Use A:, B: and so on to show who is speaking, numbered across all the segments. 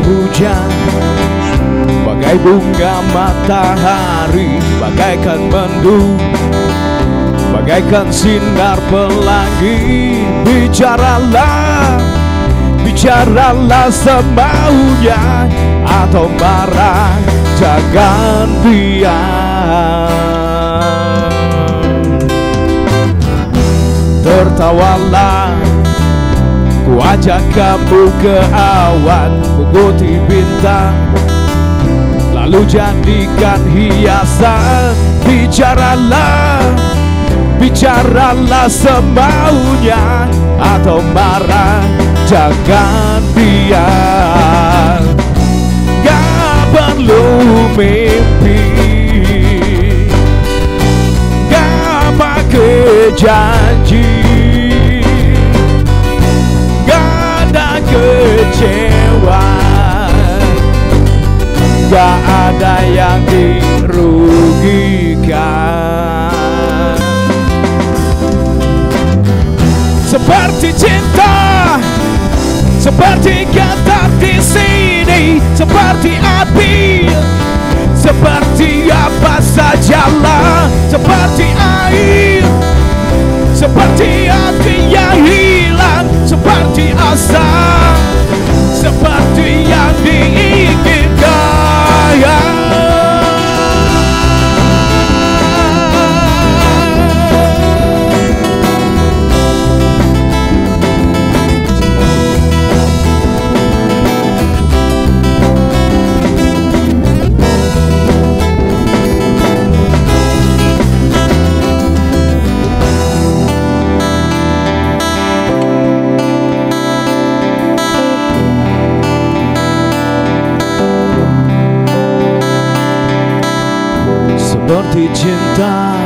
A: hujan, bagai bunga matahari, bagaikan mendung, bagaikan sinar pelangi. Bicaralah, bicaralah semaunya, atau marah jangan diam. Tertawalah, ku ajak kamu ke awan, ikuti bintang, lalu jadikan hiasan. Bicaralah, bicaralah semaunya, atau marah jangan diam. Gak perlu mimpi, gak pakai janji, gak ada kecewa, gak ada yang dirugikan. Seperti cinta, seperti getar di sini, seperti api, seperti apa sajalah, seperti air, seperti hati yang hilang, seperti asa, seperti yang diinginkan. Seperti cinta,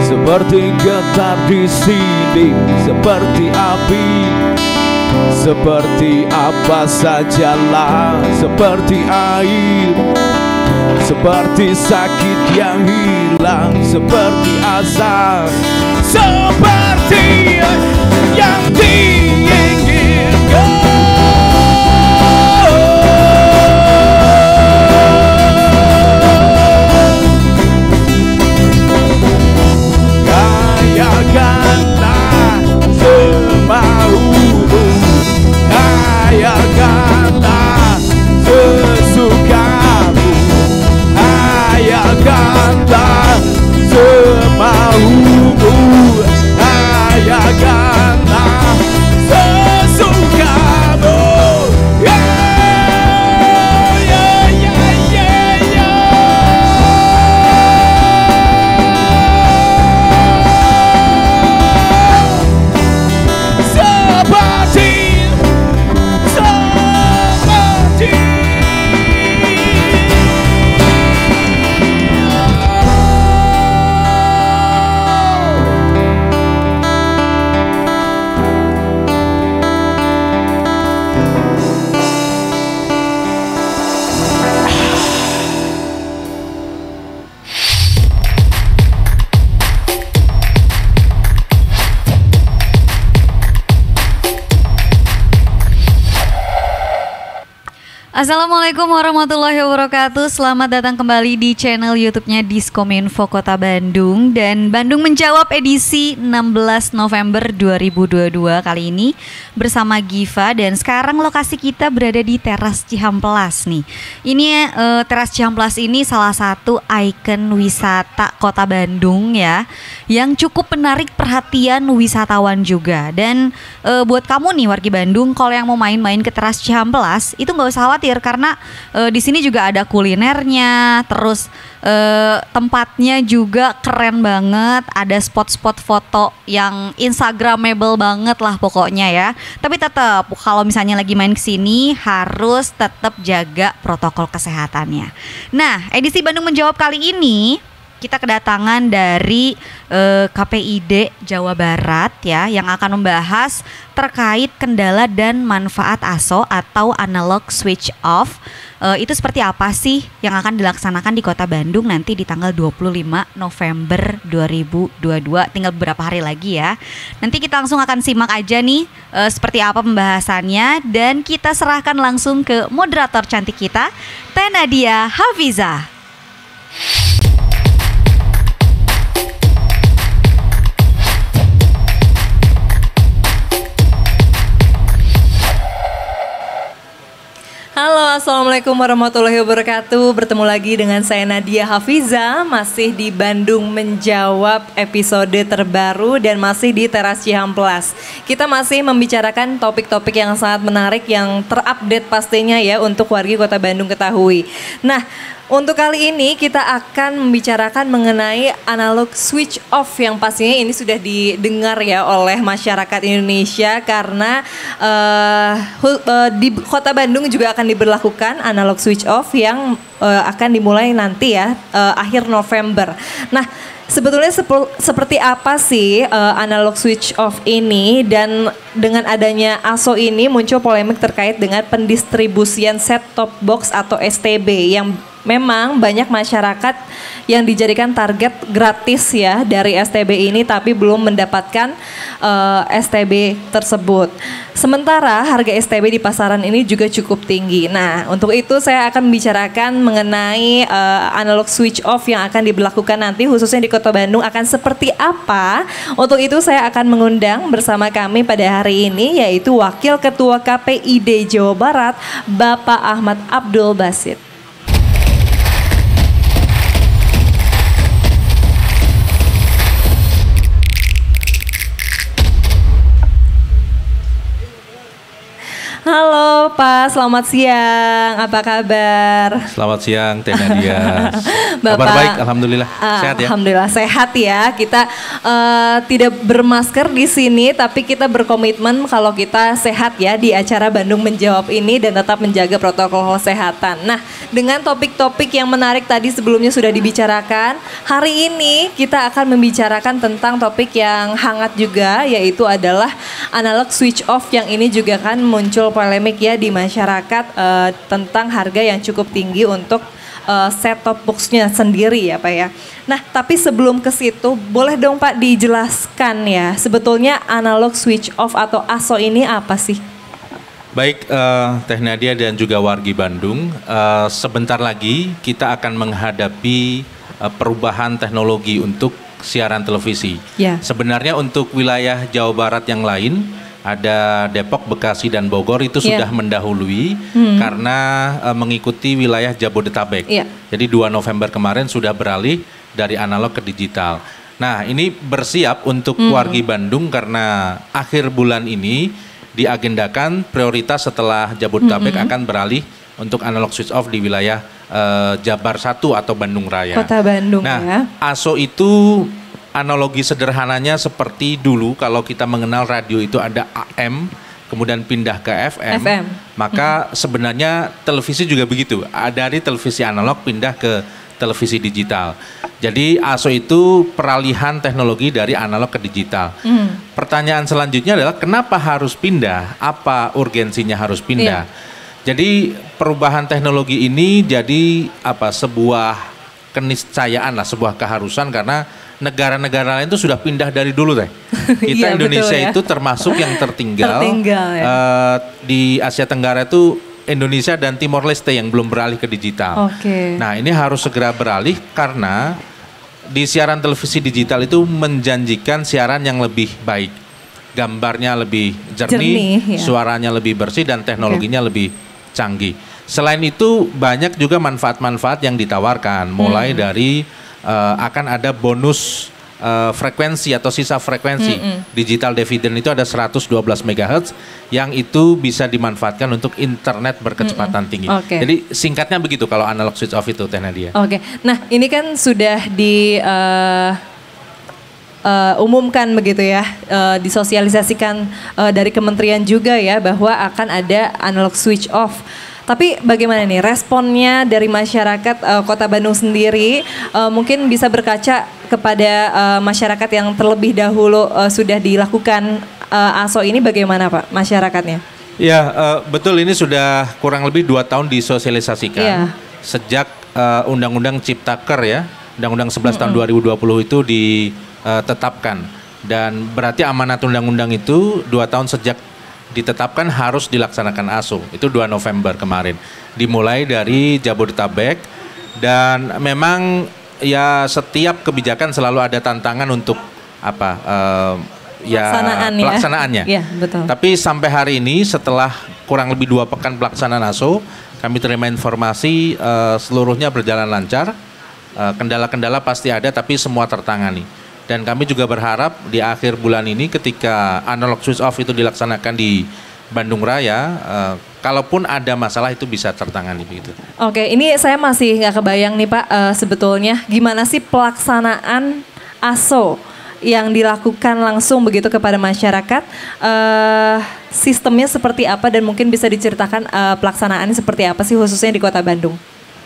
A: seperti getar di sini, seperti api, seperti apa sajalah, seperti air, seperti sakit yang hilang, seperti asa, seperti yang diinginkan. Kayakanlah semaumu, kayakanlah sesukamu, kayakanlah semaumu, kayakanlah sesukamu.
B: Assalamualaikum warahmatullahi wabarakatuh. Selamat datang kembali di channel YouTube-nya Diskominfo Kota Bandung. Dan Bandung Menjawab edisi 16 November 2022 kali ini bersama Giva. Dan sekarang lokasi kita berada di Teras Cihamplas nih. Ini Teras Cihamplas ini salah satu ikon wisata Kota Bandung ya, yang cukup menarik perhatian wisatawan juga. Dan buat kamu nih wargi Bandung, kalau yang mau main-main ke Teras Cihamplas itu nggak usah khawatir, karena di sini juga ada kulinernya, terus tempatnya juga keren banget, ada spot-spot foto yang instagramable banget lah pokoknya ya. Tapi tetap kalau misalnya lagi main ke sini harus tetap jaga protokol kesehatannya. Nah, edisi Bandung Menjawab kali ini kita kedatangan dari KPID Jawa Barat ya, yang akan membahas terkait kendala dan manfaat ASO atau analog switch off. Itu seperti apa sih yang akan dilaksanakan di Kota Bandung nanti di tanggal 25 November 2022. Tinggal beberapa hari lagi ya. Nanti kita langsung akan simak aja nih seperti apa pembahasannya, dan kita serahkan langsung ke moderator cantik kita, Teh Nadia Hafizah.
C: Halo, assalamualaikum warahmatullahi wabarakatuh. Bertemu lagi dengan saya Nadia Hafizah, masih di Bandung Menjawab episode terbaru dan masih di Teras Cihamplas. Kita masih membicarakan topik-topik yang sangat menarik yang terupdate pastinya ya untuk warga Kota Bandung ketahui. Nah, untuk kali ini kita akan membicarakan mengenai analog switch off yang pastinya ini sudah didengar ya oleh masyarakat Indonesia karena di Kota Bandung juga akan diberlakukan analog switch off yang akan dimulai nanti ya akhir November. Nah, sebetulnya seperti apa sih analog switch off ini, dan dengan adanya ASO ini muncul polemik terkait dengan pendistribusian set top box atau STB yang memang banyak masyarakat yang dijadikan target gratis ya dari STB ini tapi belum mendapatkan STB tersebut. Sementara harga STB di pasaran ini juga cukup tinggi. Nah, untuk itu saya akan membicarakan mengenai analog switch off yang akan diberlakukan nanti khususnya di Kota Bandung akan seperti apa. Untuk itu saya akan mengundang bersama kami pada hari ini yaitu Wakil Ketua KPID Jawa Barat, Bapak Ahmad Abdul Basit. Halo Pak, selamat siang. Apa kabar?
A: Selamat siang Teh Nadia.
C: Bapak,
A: kabar baik, alhamdulillah. Sehat ya?
C: Alhamdulillah sehat ya. Kita tidak bermasker di sini, tapi kita berkomitmen kalau kita sehat ya di acara Bandung Menjawab ini dan tetap menjaga protokol kesehatan. Nah, dengan topik-topik yang menarik tadi sebelumnya sudah dibicarakan, hari ini kita akan membicarakan tentang topik yang hangat juga, yaitu adalah analog switch off yang ini juga kan muncul polemik ya di masyarakat tentang harga yang cukup tinggi untuk set top box-nya sendiri ya Pak ya. Nah, tapi sebelum ke situ boleh dong Pak dijelaskan ya sebetulnya analog switch off atau ASO ini apa sih?
A: Baik Teh Nadia dan juga wargi Bandung, sebentar lagi kita akan menghadapi perubahan teknologi untuk siaran televisi.
C: Ya.
A: Sebenarnya untuk wilayah Jawa Barat yang lain, ada Depok, Bekasi, dan Bogor itu sudah mendahului karena mengikuti wilayah Jabodetabek. Jadi 2 November kemarin sudah beralih dari analog ke digital. Nah, ini bersiap untuk wargi Bandung karena akhir bulan ini diagendakan prioritas setelah Jabodetabek akan beralih untuk analog switch off di wilayah Jabar 1 atau Bandung Raya.
C: Kota Bandung ya.
A: Nah, ASO itu analogi sederhananya seperti dulu kalau kita mengenal radio itu ada AM, kemudian pindah ke FM. Maka sebenarnya televisi juga begitu. Dari televisi analog pindah ke televisi digital. Jadi ASO itu peralihan teknologi dari analog ke digital. Pertanyaan selanjutnya adalah kenapa harus pindah? Apa urgensinya harus pindah? Jadi perubahan teknologi ini jadi sebuah keniscayaan lah, sebuah keharusan karena negara-negara lain itu sudah pindah dari dulu Teh. Kita Indonesia betul, ya? Itu termasuk yang tertinggal ya? Di Asia Tenggara itu Indonesia dan Timor Leste yang belum beralih ke digital. Nah, ini harus segera beralih karena di siaran televisi digital itu menjanjikan siaran yang lebih baik. Gambarnya lebih jernih ya? Suaranya lebih bersih dan teknologinya lebih canggih. Selain itu banyak juga manfaat-manfaat yang ditawarkan, mulai dari akan ada bonus frekuensi atau sisa frekuensi. Digital dividend itu ada 112 MHz yang itu bisa dimanfaatkan untuk internet berkecepatan tinggi. Jadi singkatnya begitu kalau analog switch off itu Teh Nadia.
C: Nah ini kan sudah umumkan begitu ya, disosialisasikan dari kementerian juga ya bahwa akan ada analog switch off. Tapi bagaimana nih responnya dari masyarakat Kota Bandung sendiri? Mungkin bisa berkaca kepada masyarakat yang terlebih dahulu sudah dilakukan ASO ini, bagaimana Pak masyarakatnya?
A: Ya, betul, ini sudah kurang lebih 2 tahun disosialisasikan sejak Undang-Undang Ciptaker ya, Undang-Undang 11 tahun 2020 itu ditetapkan, dan berarti amanat undang-undang itu 2 tahun sejak ditetapkan harus dilaksanakan ASO. Itu 2 November kemarin. Dimulai dari Jabodetabek, dan memang ya setiap kebijakan selalu ada tantangan untuk pelaksanaannya.
C: Ya, betul.
A: Tapi sampai hari ini setelah kurang lebih 2 pekan pelaksanaan ASO, kami terima informasi seluruhnya berjalan lancar. Kendala-kendala pasti ada, tapi semua tertangani. Dan kami juga berharap di akhir bulan ini ketika analog switch off itu dilaksanakan di Bandung Raya, kalaupun ada masalah itu bisa tertangani begitu.
C: Oke, ini saya masih nggak kebayang nih Pak, sebetulnya gimana sih pelaksanaan ASO yang dilakukan langsung begitu kepada masyarakat, sistemnya seperti apa, dan mungkin bisa diceritakan pelaksanaannya seperti apa sih khususnya di Kota Bandung?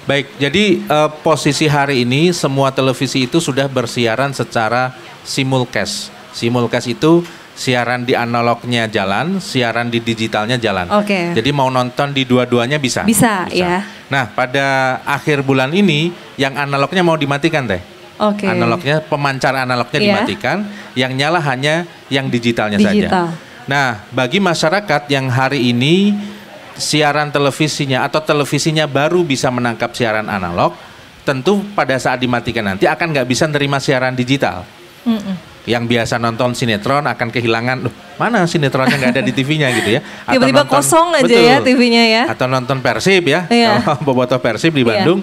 A: Baik, jadi posisi hari ini semua televisi itu sudah bersiaran secara simulcast. Simulcast itu siaran di analognya jalan, siaran di digitalnya jalan.
C: Oke.
A: Jadi mau nonton di dua-duanya bisa.
C: Bisa, ya.
A: Nah, pada akhir bulan ini yang analognya mau dimatikan Teh.
C: Oke.
A: Analognya, pemancar analognya dimatikan, yang nyala hanya yang digitalnya saja. Nah, bagi masyarakat yang hari ini siaran televisinya atau televisinya baru bisa menangkap siaran analog, tentu pada saat dimatikan nanti akan nggak bisa nerima siaran digital. Yang biasa nonton sinetron akan kehilangan, mana sinetronnya nggak ada di TV-nya gitu ya.
C: Tiba-tiba kosong aja ya TV-nya ya.
A: Atau nonton Persib ya, kalau bobotoh Persib di Bandung,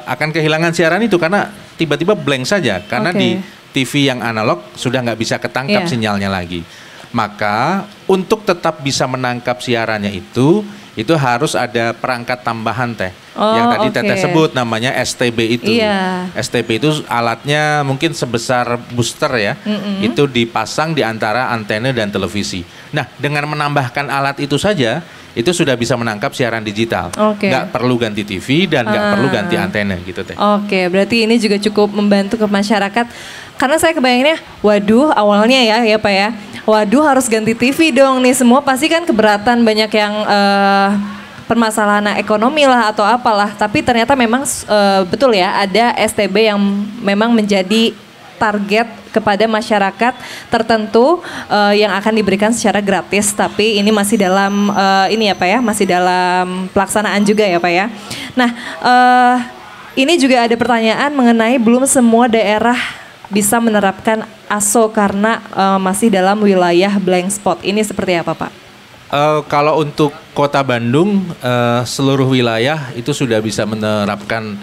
A: akan kehilangan siaran itu karena tiba-tiba blank saja. Karena di TV yang analog sudah nggak bisa ketangkap sinyalnya lagi. Maka untuk tetap bisa menangkap siarannya itu harus ada perangkat tambahan Teh. Yang tadi Teteh sebut namanya STB itu. STB itu alatnya mungkin sebesar booster ya. Itu dipasang di antara antena dan televisi. Nah, dengan menambahkan alat itu saja, itu sudah bisa menangkap siaran digital. Nggak perlu ganti TV dan nggak perlu ganti antena gitu Teh.
C: Oke, berarti ini juga cukup membantu ke masyarakat. Karena saya kebayanginnya, waduh awalnya ya Pak ya, waduh harus ganti TV dong nih, semua pasti kan keberatan, banyak yang permasalahan ekonomi lah atau apalah. Tapi ternyata memang betul ya, ada STB yang memang menjadi target kepada masyarakat tertentu yang akan diberikan secara gratis. Tapi ini masih dalam ini ya Pak ya, masih dalam pelaksanaan juga ya Pak ya. Nah, ini juga ada pertanyaan mengenai belum semua daerah bisa menerapkan ASO karena masih dalam wilayah blank spot. Ini seperti apa Pak?
A: Kalau untuk Kota Bandung, seluruh wilayah itu sudah bisa menerapkan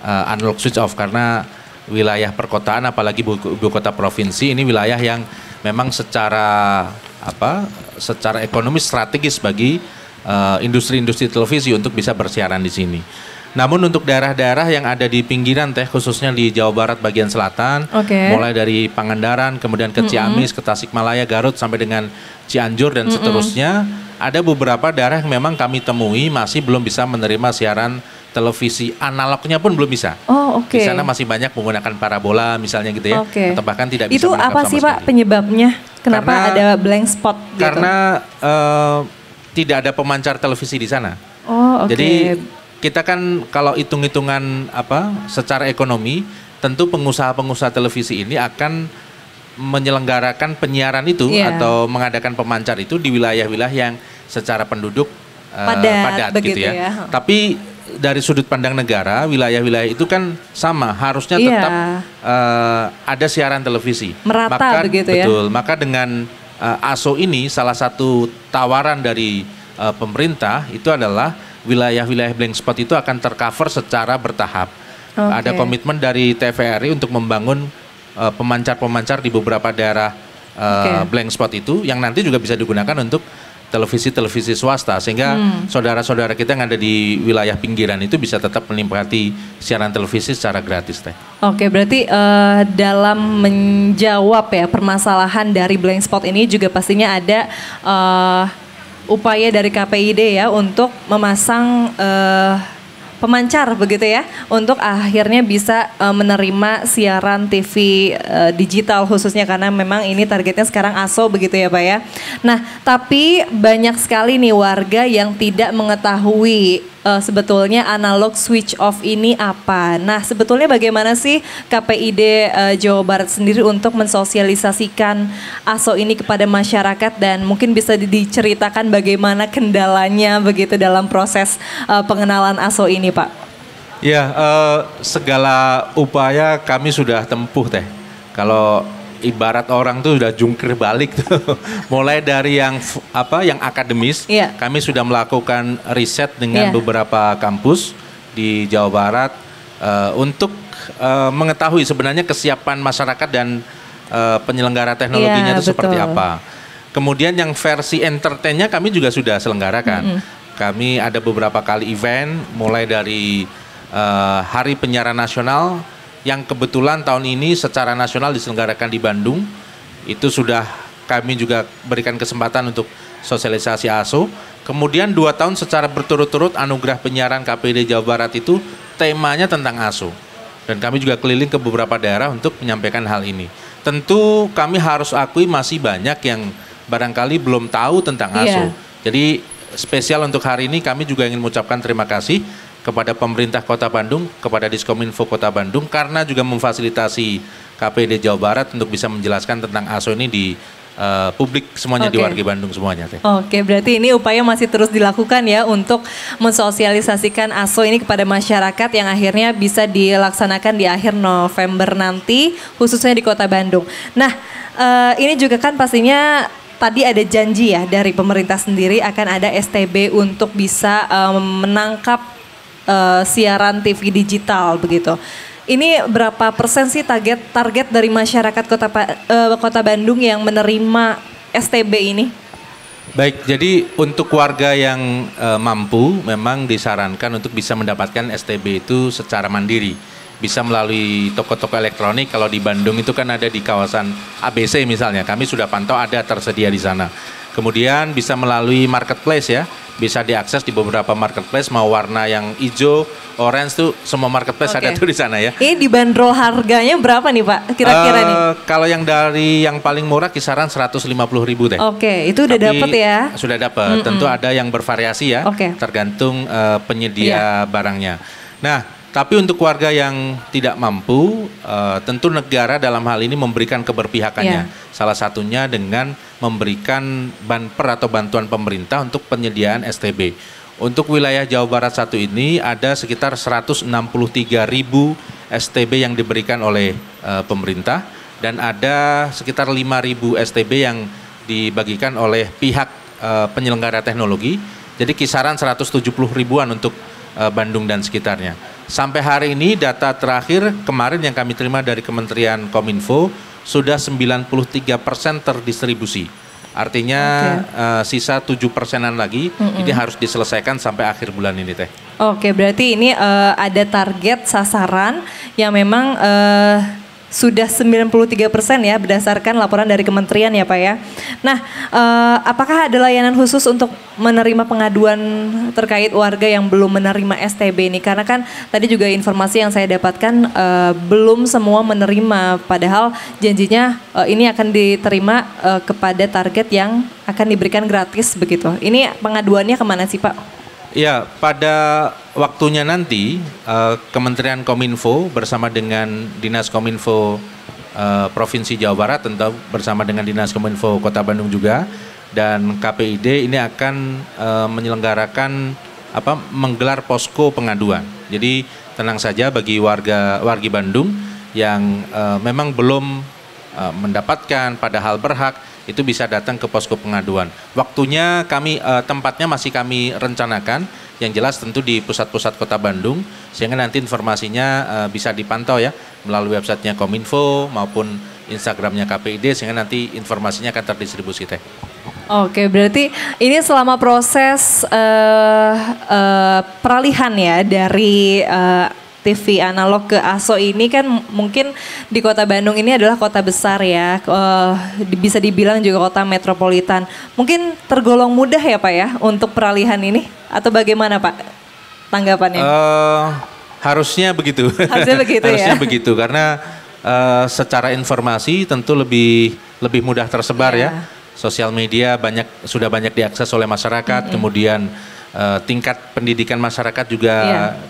A: analog switch off, karena wilayah perkotaan apalagi ibu kota provinsi ini wilayah yang memang secara ekonomi strategis bagi industri-industri televisi untuk bisa bersiaran di sini. Namun untuk daerah-daerah yang ada di pinggiran Teh, khususnya di Jawa Barat bagian selatan, mulai dari Pangandaran, kemudian ke Ciamis, ke Tasikmalaya, Garut, sampai dengan Cianjur dan seterusnya, ada beberapa daerah yang memang kami temui masih belum bisa menerima siaran televisi analognya pun belum bisa. Di sana masih banyak menggunakan parabola misalnya gitu ya, atau bahkan tidak bisa
C: menangkap sama sekali. Itu apa sih Pak penyebabnya? Kenapa ada blank spot gitu?
A: Karena tidak ada pemancar televisi di sana. Jadi kita kan kalau hitung-hitungan secara ekonomi, tentu pengusaha-pengusaha televisi ini akan menyelenggarakan penyiaran itu atau mengadakan pemancar itu di wilayah-wilayah yang secara penduduk padat gitu ya. Tapi dari sudut pandang negara, wilayah-wilayah itu kan sama, harusnya tetap ada siaran televisi.
C: Merata begitu ya.
A: Betul. Maka dengan ASO ini salah satu tawaran dari pemerintah itu adalah wilayah-wilayah blank spot itu akan tercover secara bertahap. Ada komitmen dari TVRI untuk membangun pemancar-pemancar di beberapa daerah blank spot itu yang nanti juga bisa digunakan untuk televisi-televisi swasta, sehingga saudara-saudara kita yang ada di wilayah pinggiran itu bisa tetap menikmati siaran televisi secara gratis Teh.
C: Berarti dalam menjawab ya permasalahan dari blank spot ini juga pastinya ada upaya dari KPID ya untuk memasang pemancar begitu ya untuk akhirnya bisa menerima siaran TV digital khususnya karena memang ini targetnya sekarang ASO begitu ya Pak ya. Nah tapi banyak sekali nih warga yang tidak mengetahui sebetulnya analog switch off ini apa. Nah sebetulnya bagaimana sih KPID Jawa Barat sendiri untuk mensosialisasikan ASO ini kepada masyarakat dan mungkin bisa diceritakan bagaimana kendalanya begitu dalam proses pengenalan ASO ini Pak?
A: Ya, segala upaya kami sudah tempuh Teh. Kalau ibarat orang tuh sudah jungkir balik tuh. Mulai dari yang akademis, kami sudah melakukan riset dengan beberapa kampus di Jawa Barat untuk mengetahui sebenarnya kesiapan masyarakat dan penyelenggara teknologinya itu seperti apa. Kemudian yang versi entertainnya kami juga sudah selenggarakan. Kami ada beberapa kali event, mulai dari Hari Penyiaran Nasional yang kebetulan tahun ini secara nasional diselenggarakan di Bandung. Itu sudah kami juga berikan kesempatan untuk sosialisasi ASO. Kemudian 2 tahun secara berturut-turut anugerah penyiaran KPID Jawa Barat itu temanya tentang ASO. Dan kami juga keliling ke beberapa daerah untuk menyampaikan hal ini. Tentu kami harus akui masih banyak yang barangkali belum tahu tentang ASO. Jadi spesial untuk hari ini kami juga ingin mengucapkan terima kasih kepada pemerintah Kota Bandung, kepada Diskominfo Kota Bandung karena juga memfasilitasi KPID Jawa Barat untuk bisa menjelaskan tentang ASO ini di publik semuanya, di warga Bandung semuanya.
C: Oke, berarti ini upaya masih terus dilakukan ya untuk mensosialisasikan ASO ini kepada masyarakat yang akhirnya bisa dilaksanakan di akhir November nanti khususnya di Kota Bandung. Nah ini juga kan pastinya tadi ada janji ya dari pemerintah sendiri akan ada STB untuk bisa menangkap siaran TV digital begitu. Ini berapa persen sih target dari masyarakat Kota Bandung yang menerima STB ini?
A: Baik, jadi untuk warga yang mampu memang disarankan untuk bisa mendapatkan STB itu secara mandiri. Bisa melalui toko-toko elektronik. Kalau di Bandung itu kan ada di kawasan ABC misalnya, kami sudah pantau ada tersedia di sana. Kemudian bisa melalui marketplace ya, bisa diakses di beberapa marketplace, mau warna yang hijau, orange tuh semua marketplace ada tuh di sana ya.
C: Ini dibanderol harganya berapa nih Pak kira-kira nih?
A: Kalau yang dari yang paling murah kisaran 150.000 Teh.
C: Oke, itu udah dapat ya?
A: Sudah dapat, tentu ada yang bervariasi ya, tergantung penyedia barangnya. Nah, tapi untuk warga yang tidak mampu, tentu negara dalam hal ini memberikan keberpihakannya. Salah satunya dengan memberikan banper atau bantuan pemerintah untuk penyediaan STB. Untuk wilayah Jawa Barat 1 ini ada sekitar 163.000 STB yang diberikan oleh pemerintah dan ada sekitar 5.000 STB yang dibagikan oleh pihak penyelenggara teknologi. Jadi kisaran 170 ribuan untuk Bandung dan sekitarnya. Sampai hari ini data terakhir kemarin yang kami terima dari Kementerian Kominfo sudah 93% terdistribusi. Artinya sisa 7%-an lagi ini harus diselesaikan sampai akhir bulan ini Teh.
C: Oke, berarti ini ada target sasaran yang memang sudah 93% ya berdasarkan laporan dari kementerian ya Pak ya. Nah, apakah ada layanan khusus untuk menerima pengaduan terkait warga yang belum menerima STB ini? Karena kan tadi juga informasi yang saya dapatkan belum semua menerima, padahal janjinya ini akan diterima kepada target yang akan diberikan gratis begitu. Ini pengaduannya kemana sih Pak?
A: Ya, pada waktunya nanti Kementerian Kominfo bersama dengan Dinas Kominfo Provinsi Jawa Barat, tentu bersama dengan Dinas Kominfo Kota Bandung juga, dan KPID ini akan menyelenggarakan menggelar posko pengaduan. Jadi tenang saja bagi warga Bandung yang memang belum mendapatkan padahal berhak, itu bisa datang ke posko pengaduan. Waktunya tempatnya masih kami rencanakan, yang jelas tentu di pusat-pusat Kota Bandung, sehingga nanti informasinya bisa dipantau ya melalui websitenya Kominfo maupun Instagramnya KPID, sehingga nanti informasinya akan terdistribusi Teh.
C: Oke, berarti ini selama proses peralihan ya dari TV analog ke ASO ini kan mungkin di Kota Bandung ini adalah kota besar ya, bisa dibilang juga kota metropolitan. Mungkin tergolong mudah ya Pak ya untuk peralihan ini atau bagaimana Pak tanggapannya?
A: Harusnya begitu.
C: Harusnya begitu ya.
A: Harusnya begitu karena secara informasi tentu lebih mudah tersebar ya. Sosial media sudah banyak diakses oleh masyarakat, kemudian tingkat pendidikan masyarakat juga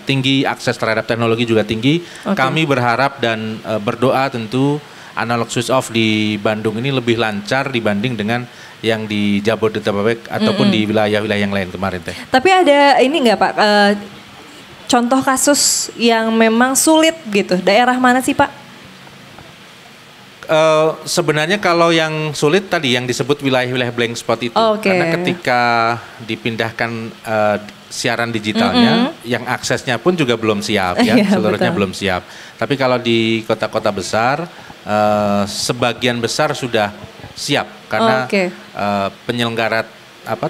A: tinggi, akses terhadap teknologi juga tinggi. Kami berharap dan berdoa tentu analog switch off di Bandung ini lebih lancar dibanding dengan yang di Jabodetabek ataupun di wilayah-wilayah yang lain kemarin teh.
C: Tapi ada ini nggak Pak, contoh kasus yang memang sulit gitu, daerah mana sih Pak?
A: Sebenarnya kalau yang sulit tadi yang disebut wilayah-wilayah blank spot itu, karena ketika dipindahkan siaran digitalnya, yang aksesnya pun juga belum siap ya, seluruhnya belum siap. Tapi kalau di kota-kota besar, sebagian besar sudah siap karena penyelenggara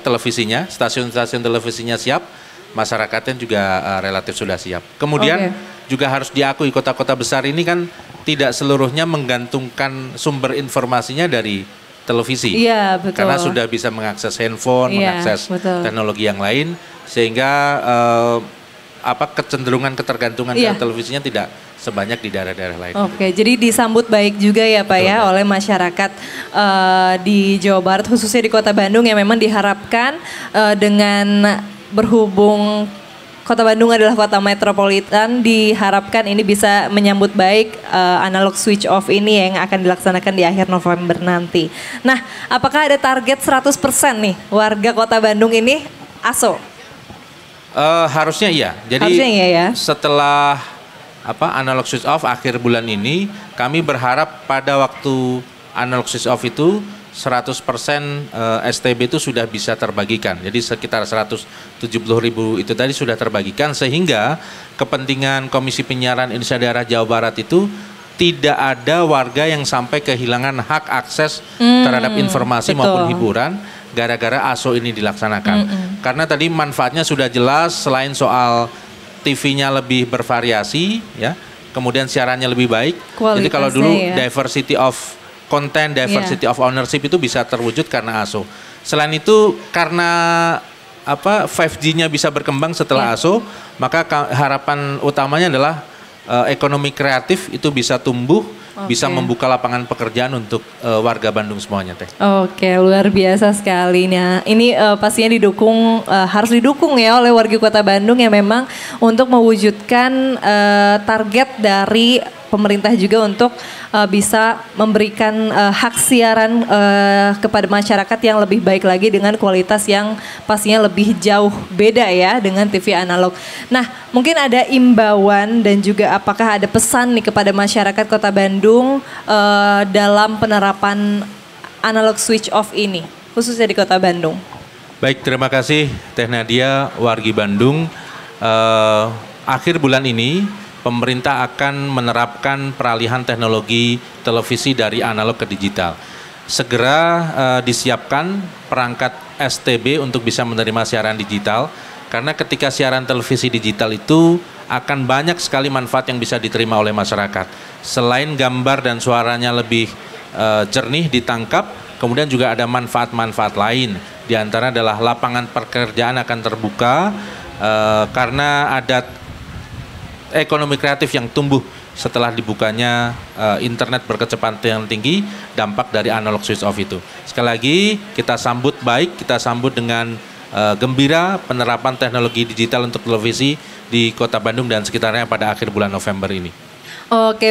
A: televisinya, stasiun-stasiun televisinya siap, masyarakatnya juga relatif sudah siap. Kemudian juga harus diakui kota-kota besar ini kan tidak seluruhnya menggantungkan sumber informasinya dari televisi.
C: Iya, betul.
A: Karena sudah bisa mengakses handphone, mengakses teknologi yang lain, sehingga kecenderungan ketergantungan dari televisinya tidak sebanyak di daerah-daerah lain.
C: Jadi disambut baik juga ya Pak ya oleh masyarakat di Jawa Barat, khususnya di Kota Bandung yang memang diharapkan dengan berhubung Kota Bandung adalah kota metropolitan, diharapkan ini bisa menyambut baik analog switch off ini yang akan dilaksanakan di akhir November nanti. Nah, apakah ada target 100% nih warga Kota Bandung ini ASO?
A: Harusnya iya. Jadi setelah analog switch off akhir bulan ini, kami berharap pada waktu analog switch off itu 100% STB itu sudah bisa terbagikan. Jadi sekitar 170.000 itu tadi sudah terbagikan sehingga kepentingan Komisi Penyiaran Indonesia Daerah Jawa Barat itu tidak ada warga yang sampai kehilangan hak akses terhadap informasi maupun hiburan gara-gara ASO ini dilaksanakan. Karena tadi manfaatnya sudah jelas, selain soal TV-nya lebih bervariasi ya, kemudian siarannya lebih baik. Jadi kalau dulu diversity of konten, diversity of ownership itu bisa terwujud karena ASO. Selain itu karena 5G-nya bisa berkembang setelah ASO, maka harapan utamanya adalah ekonomi kreatif itu bisa tumbuh, bisa membuka lapangan pekerjaan untuk warga Bandung semuanya teh.
C: Luar biasa sekali. Nah, ini pastinya harus didukung ya oleh warga Kota Bandung yang memang untuk mewujudkan target dari pemerintah juga untuk bisa memberikan hak siaran kepada masyarakat yang lebih baik lagi dengan kualitas yang pastinya lebih jauh beda ya dengan TV analog. Nah, mungkin ada imbauan dan juga apakah ada pesan nih kepada masyarakat Kota Bandung dalam penerapan analog switch off ini, khususnya di Kota Bandung?
A: Baik, terima kasih Teh Nadia, wargi Bandung. Akhir bulan ini pemerintah akan menerapkan peralihan teknologi televisi dari analog ke digital. Segera disiapkan perangkat STB untuk bisa menerima siaran digital, karena ketika siaran televisi digital itu akan banyak sekali manfaat yang bisa diterima oleh masyarakat. Selain gambar dan suaranya lebih jernih ditangkap, kemudian juga ada manfaat-manfaat lain. Di antara adalah lapangan pekerjaan akan terbuka karena ada ekonomi kreatif yang tumbuh setelah dibukanya internet berkecepatan yang tinggi, dampak dari analog switch off itu. Sekali lagi kita sambut baik, kita sambut dengan gembira penerapan teknologi digital untuk televisi di Kota Bandung dan sekitarnya pada akhir bulan November ini.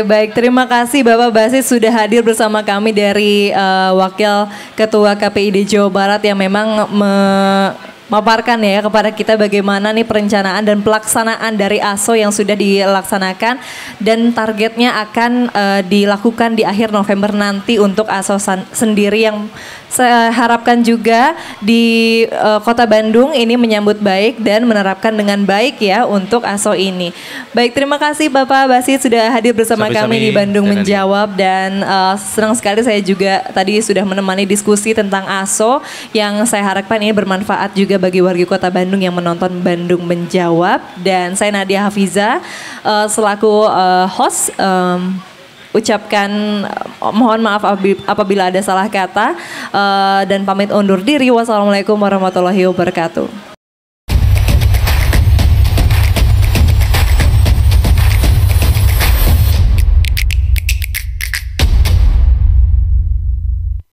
C: Baik, terima kasih Bapak Basit sudah hadir bersama kami dari Wakil Ketua KPID Jawa Barat yang memang memaparkan ya kepada kita bagaimana nih perencanaan dan pelaksanaan dari ASO yang sudah dilaksanakan dan targetnya akan dilakukan di akhir November nanti untuk ASO sendiri yang saya harapkan juga di Kota Bandung ini menyambut baik dan menerapkan dengan baik ya untuk ASO ini. Baik, terima kasih Bapak Basit sudah hadir bersama kami di Bandung Menjawab dan senang sekali saya juga tadi sudah menemani diskusi tentang ASO yang saya harapkan ini bermanfaat juga bagi warga kota Bandung yang menonton Bandung Menjawab. Dan saya Nadia Hafiza selaku host ucapkan mohon maaf apabila ada salah kata dan pamit undur diri. Wassalamualaikum warahmatullahi wabarakatuh.